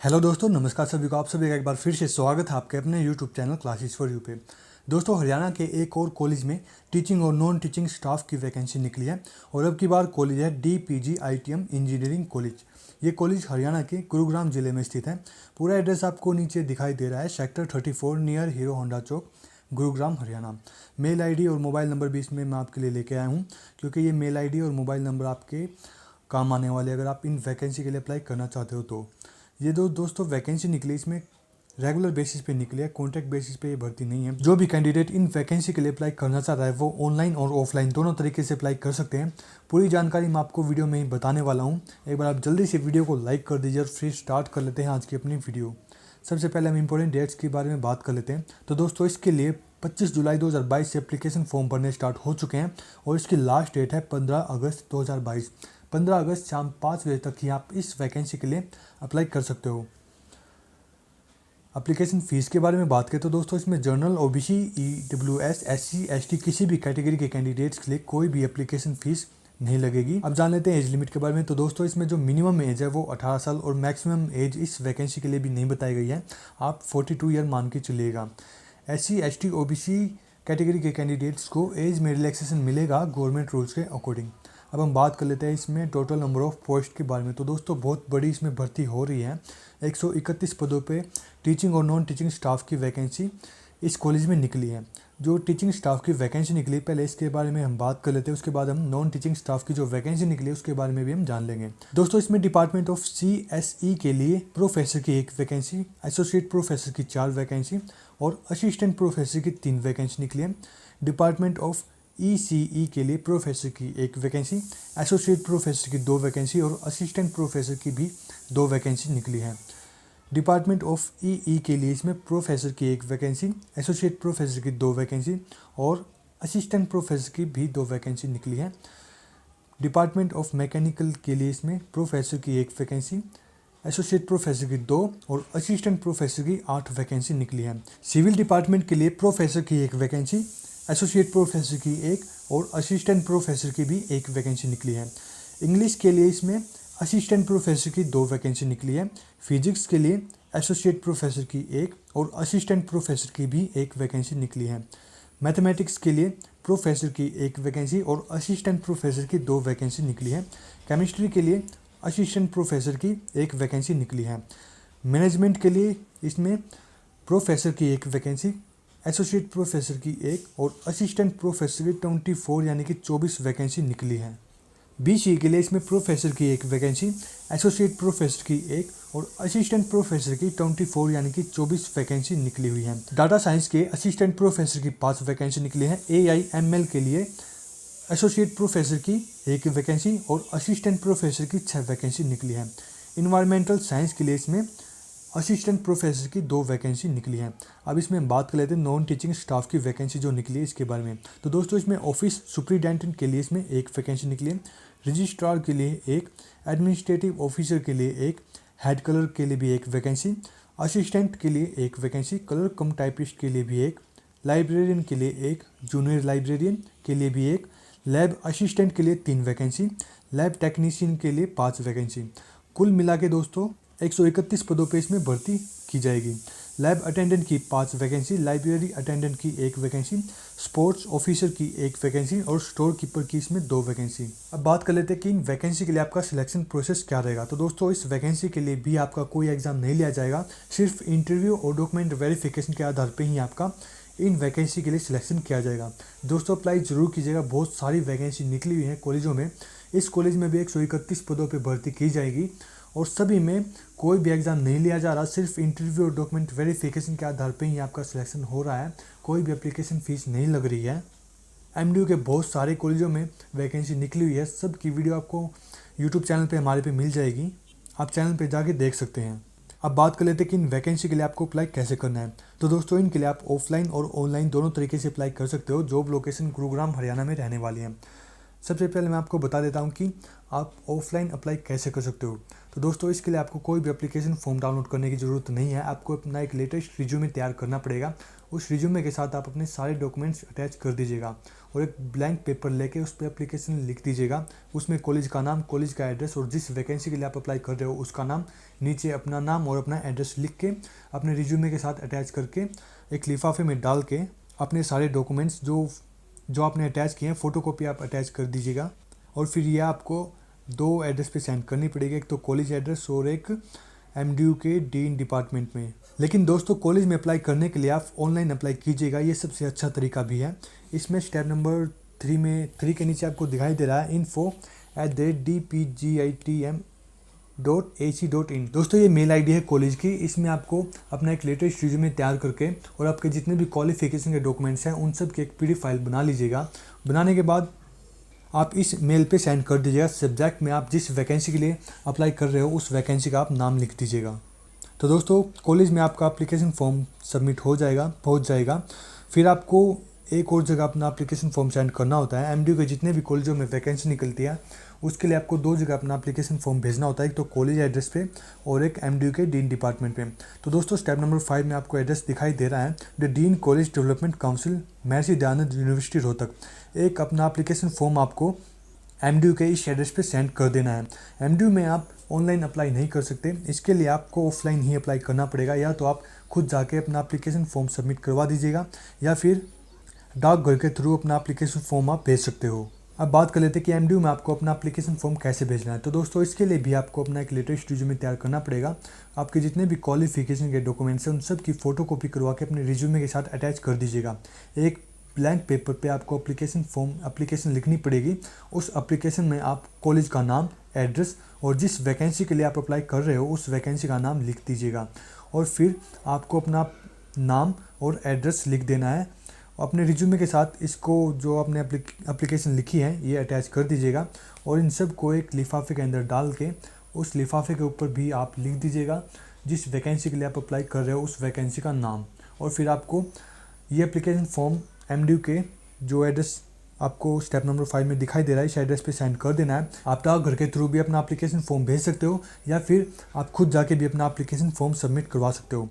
Hello दोस्तों, नमस्कार सभी को। आप सभी का एक बार फिर से स्वागत है आपके अपने YouTube channel classes for you पे। दोस्तों, हरियाणा के एक और कॉलेज में टीचिंग और नॉन टीचिंग स्टाफ की वैकेंसी निकली है और अब की बार कॉलेज है DPGITM इंजीनियरिंग कॉलेज। ये कॉलेज हरियाणा के गुरुग्राम जिले में स्थित है। पूरा एड्रेस आपको नीचे दिखाई दे रहा है, सेक्टर 34 नियर हीरो होंडा चौक, गुरुग्राम, हरियाणा। मेल आईडी और मोबाइल नंबर भी इसमें मैं आपके लिए लेके आया हूँ, क्योंकि ये मेल आईडी और मोबाइल नंबर आपके काम आने वाले अगर आप इन वैकेंसी के लिए अप्लाई करना चाहते हो तो। ये दोस्तों वैकेंसी निकली, इसमें रेगुलर बेसिस पे निकली है, कॉन्ट्रैक्ट बेसिस पे ये भर्ती नहीं है। जो भी कैंडिडेट इन वैकेंसी के लिए अप्लाई करना चाहता है वो ऑनलाइन और ऑफलाइन दोनों तरीके से अप्लाई कर सकते हैं। पूरी जानकारी मैं आपको वीडियो में ही बताने वाला हूँ। एक बार आप जल्दी से वीडियो को लाइक कर दीजिए और फिर स्टार्ट कर लेते हैं आज की अपनी वीडियो। सबसे पहले हम इंपॉर्टेंट डेट्स के बारे में बात कर लेते हैं। तो दोस्तों, इसके लिए 25 जुलाई 2022 से एप्लीकेशन फॉर्म भरने स्टार्ट हो चुके हैं और इसकी लास्ट डेट है 15 अगस्त 2022। 15 अगस्त शाम 5 बजे तक ही आप इस वैकेंसी के लिए अप्लाई कर सकते हो। एप्लीकेशन फ़ीस के बारे में बात करें तो दोस्तों, इसमें general, OBC, EWS, SC, ST किसी भी कैटेगरी के कैंडिडेट्स के लिए कोई भी एप्लीकेशन फ़ीस नहीं लगेगी। अब जान लेते हैं एज लिमिट के बारे में। तो दोस्तों, इसमें जो मिनिमम एज है वो 18 साल और मैक्सिमम एज इस वैकेंसी के लिए भी नहीं बताई गई है। आप 42 ईयर मान के चलिएगा। SC, ST, OBC कैटेगरी के कैंडिडेट्स को एज में रिलैक्सेशन मिलेगा गवर्नमेंट रूल्स के अकॉर्डिंग। अब हम बात कर लेते हैं इसमें टोटल नंबर ऑफ़ पोस्ट के बारे में। तो दोस्तों, बहुत बड़ी इसमें भर्ती हो रही है। 131 पदों पे टीचिंग और नॉन टीचिंग स्टाफ की वैकेंसी इस कॉलेज में निकली है। जो टीचिंग स्टाफ की वैकेंसी निकली, पहले इसके बारे में हम बात कर लेते हैं, उसके बाद हम नॉन टीचिंग स्टाफ की जो वैकेंसी निकली उसके बारे में भी हम जान लेंगे। दोस्तों, इसमें डिपार्टमेंट ऑफ CSE के लिए प्रोफेसर की 1 वैकेंसी, एसोसिएट प्रोफेसर की 4 वैकेंसी और असिस्टेंट प्रोफेसर की 3 वैकेंसी निकली है। डिपार्टमेंट ऑफ ECE के लिए प्रोफेसर की 1 वैकेंसी, एसोसिएट प्रोफेसर की 2 वैकेंसी और असिस्टेंट प्रोफेसर की भी 2 वैकेंसी निकली है। डिपार्टमेंट ऑफ EE के लिए इसमें प्रोफेसर की 1 वैकेंसी, एसोसिएट प्रोफेसर की 2 वैकेंसी और असिस्टेंट प्रोफेसर की भी 2 वैकेंसी निकली है। डिपार्टमेंट ऑफ मैकेनिकल के लिए इसमें प्रोफेसर की 1 वैकेंसी, एसोसिएट प्रोफेसर की 2 और असिस्टेंट प्रोफेसर की 8 वैकेंसी निकली है। सिविल डिपार्टमेंट के लिए प्रोफेसर की 1 वैकेंसी, एसोसिएट प्रोफेसर की 1 और असिस्टेंट प्रोफेसर की भी 1 वैकेंसी निकली है। इंग्लिश के लिए इसमें असिस्टेंट प्रोफेसर की 2 वैकेंसी निकली है। फिजिक्स के लिए एसोसिएट प्रोफेसर की 1 और असिस्टेंट प्रोफेसर की भी 1 वैकेंसी निकली है। मैथमेटिक्स के लिए प्रोफेसर की 1 वैकेंसी और असिस्टेंट प्रोफेसर की 2 वैकेंसी निकली है। केमिस्ट्री के लिए असिस्टेंट प्रोफेसर की 1 वैकेंसी निकली है। मैनेजमेंट के लिए इसमें प्रोफेसर की 1 वैकेंसी, एसोसिएट प्रोफेसर की 1 और असिस्टेंट प्रोफेसर की 24 यानी कि 24 वैकेंसी निकली है। BC के लिए इसमें प्रोफेसर की 1 वैकेंसी, एसोसिएट प्रोफेसर की 1 और असिस्टेंट प्रोफेसर की 24 यानी कि 24 वैकेंसी निकली हुई है। डाटा साइंस के असिस्टेंट प्रोफेसर की 5 वैकेंसी निकली है। AIML के लिए एसोसिएट प्रोफेसर की 1 वैकेंसी और असिस्टेंट प्रोफेसर की 6 वैकेंसी निकली है। इन्वायरमेंटल साइंस के लिए इसमें असिस्टेंट प्रोफेसर की 2 वैकेंसी निकली है। अब इसमें हम बात कर लेते हैं नॉन टीचिंग स्टाफ की वैकेंसी जो निकली है इसके बारे में। तो दोस्तों, इसमें ऑफिस सुपरिटेंडेंट के लिए इसमें 1 वैकेंसी निकली है, रजिस्ट्रार के लिए 1, एडमिनिस्ट्रेटिव ऑफिसर के लिए 1, हेड कलर के लिए भी 1 वैकेंसी, असिस्टेंट के लिए 1 वैकेंसी, कलर कम टाइपिस्ट के लिए भी 1, लाइब्रेरियन के लिए 1, जूनियर लाइब्रेरियन के लिए भी 1, लैब असिस्टेंट के लिए 3 वैकेंसी, लैब टेक्नीशियन के लिए 5 वैकेंसी। कुल मिला के दोस्तों 131 पदों पे इसमें भर्ती की जाएगी। लैब अटेंडेंट की 5 वैकेंसी, लाइब्रेरी अटेंडेंट की 1 वैकेंसी, स्पोर्ट्स ऑफिसर की 1 वैकेंसी और स्टोर कीपर की इसमें 2 वैकेंसी। अब बात कर लेते हैं कि इन वैकेंसी के लिए आपका सिलेक्शन प्रोसेस क्या रहेगा। तो दोस्तों, इस वैकेंसी के लिए भी आपका कोई एग्जाम नहीं लिया जाएगा, सिर्फ इंटरव्यू और डॉक्यूमेंट वेरिफिकेशन के आधार पर ही आपका इन वैकेंसी के लिए सिलेक्शन किया जाएगा। दोस्तों, अप्लाई जरूर कीजिएगा, बहुत सारी वैकेंसी निकली हुई है कॉलेजों में। इस कॉलेज में भी 131 पदों पर भर्ती की जाएगी और सभी में कोई भी एग्ज़ाम नहीं लिया जा रहा, सिर्फ इंटरव्यू और डॉक्यूमेंट वेरिफिकेशन के आधार पे ही आपका सिलेक्शन हो रहा है। कोई भी एप्लीकेशन फ़ीस नहीं लग रही है। MDU के बहुत सारे कॉलेजों में वैकेंसी निकली हुई है, सब की वीडियो आपको यूट्यूब चैनल पे हमारे पे मिल जाएगी, आप चैनल पे जाके देख सकते हैं। अब बात कर लेते हैं कि इन वैकेंसी के लिए आपको अप्लाई कैसे करना है। तो दोस्तों, इनके लिए आप ऑफलाइन और ऑनलाइन दोनों तरीके से अप्लाई कर सकते हो। जॉब लोकेशन गुरुग्राम हरियाणा में रहने वाली है। सबसे पहले मैं आपको बता देता हूँ कि आप ऑफलाइन अप्लाई कैसे कर सकते हो। तो दोस्तों इसके लिए आपको कोई भी एप्लीकेशन फॉर्म डाउनलोड करने की ज़रूरत नहीं है। आपको अपना एक लेटेस्ट रिज्यूमे तैयार करना पड़ेगा। उस रिज्यूमे के साथ आप अपने सारे डॉक्यूमेंट्स अटैच कर दीजिएगा और एक ब्लैंक पेपर लेके उस पर एप्लीकेशन लिख दीजिएगा। उसमें कॉलेज का नाम, कॉलेज का एड्रेस और जिस वैकेंसी के लिए आप अप्लाई कर रहे हो उसका नाम, नीचे अपना नाम और अपना एड्रेस लिख के अपने रिज्यूमे के साथ अटैच करके एक लिफाफे में डाल के अपने सारे डॉक्यूमेंट्स जो आपने अटैच किए हैं फ़ोटोकॉपी आप अटैच कर दीजिएगा। और फिर ये आपको 2 एड्रेस पे सेंड करनी पड़ेगी, एक तो कॉलेज एड्रेस और एक एमडीयू के डीन डिपार्टमेंट में। लेकिन दोस्तों कॉलेज में अप्लाई करने के लिए आप ऑनलाइन अप्लाई कीजिएगा, ये सबसे अच्छा तरीका भी है। इसमें स्टेप नंबर 3 में 3 के नीचे आपको दिखाई दे रहा है info@dpgitm.ac.in। दोस्तों ये मेल आईडी है कॉलेज की। इसमें आपको अपना एक लेटेस्ट रिज्यूमे तैयार करके और आपके जितने भी क्वालिफिकेशन के डॉक्यूमेंट्स हैं उन सब की एक पीडीएफ फाइल बना लीजिएगा। बनाने के बाद आप इस मेल पे सेंड कर दीजिएगा। सब्जेक्ट में आप जिस वैकेंसी के लिए अप्लाई कर रहे हो उस वैकेंसी का आप नाम लिख दीजिएगा। तो दोस्तों कॉलेज में आपका एप्लीकेशन फॉर्म सबमिट पहुंच जाएगा। फिर आपको एक और जगह अपना एप्लीकेशन फॉर्म सेंड करना होता है। एमडीयू के जितने भी कॉलेजों में वैकेंसी निकलती है उसके लिए आपको 2 जगह अपना एप्लीकेशन फॉर्म भेजना होता है, एक तो कॉलेज एड्रेस पे और एक एमडीयू के डीन डिपार्टमेंट पे। तो दोस्तों स्टेप नंबर 5 में आपको एड्रेस दिखाई दे रहा है, the dean college development council, Maharshi Dayanand university Rohtak. एक अपना एप्लीकेशन फॉर्म आपको एमडीयू के इस एड्रेस पे सेंड कर देना है। एमडीयू में आप ऑनलाइन अप्लाई नहीं कर सकते, इसके लिए आपको ऑफलाइन ही अप्लाई करना पड़ेगा। या तो आप खुद जाके अपना एप्लीकेशन फॉर्म सबमिट करवा दीजिएगा या फिर डाकघर के थ्रू अपना एप्लीकेशन फॉर्म आप भेज सकते हो। अब बात कर लेते हैं कि एमडीयू में आपको अपना एप्लीकेशन फॉर्म कैसे भेजना है। तो दोस्तों इसके लिए भी आपको अपना एक लेटेस्ट रिज्यूमे तैयार करना पड़ेगा। आपके जितने भी क्वालिफिकेशन के डॉक्यूमेंट्स हैं उन सब की फ़ोटोकॉपी करवा के अपने रिज्यूमे के साथ अटैच कर दीजिएगा। एक ब्लैंक पेपर पे आपको एप्लीकेशन लिखनी पड़ेगी। उस एप्लीकेशन में आप कॉलेज का नाम, एड्रेस और जिस वैकेंसी के लिए आप अप्लाई कर रहे हो उस वैकेंसी का नाम लिख दीजिएगा। और फिर आपको अपना नाम और एड्रेस लिख देना है। अपने रिज्यूमे के साथ इसको जो आपने एप्लीकेशन लिखी है ये अटैच कर दीजिएगा और इन सब को एक लिफाफे के अंदर डाल के उस लिफाफे के ऊपर भी आप लिख दीजिएगा जिस वैकेंसी के लिए आप अप्लाई कर रहे हो उस वैकेंसी का नाम। और फिर आपको ये एप्लीकेशन फॉर्म एमडीयू के जो एड्रेस आपको स्टेप नंबर 5 में दिखाई दे रहा है इस एड्रेस पे सेंड कर देना है। आप डाकघर के थ्रू भी अपना एप्लीकेशन फॉर्म भेज सकते हो या फिर आप खुद जाके भी अपना एप्लीकेशन फॉर्म सबमिट करवा सकते हो।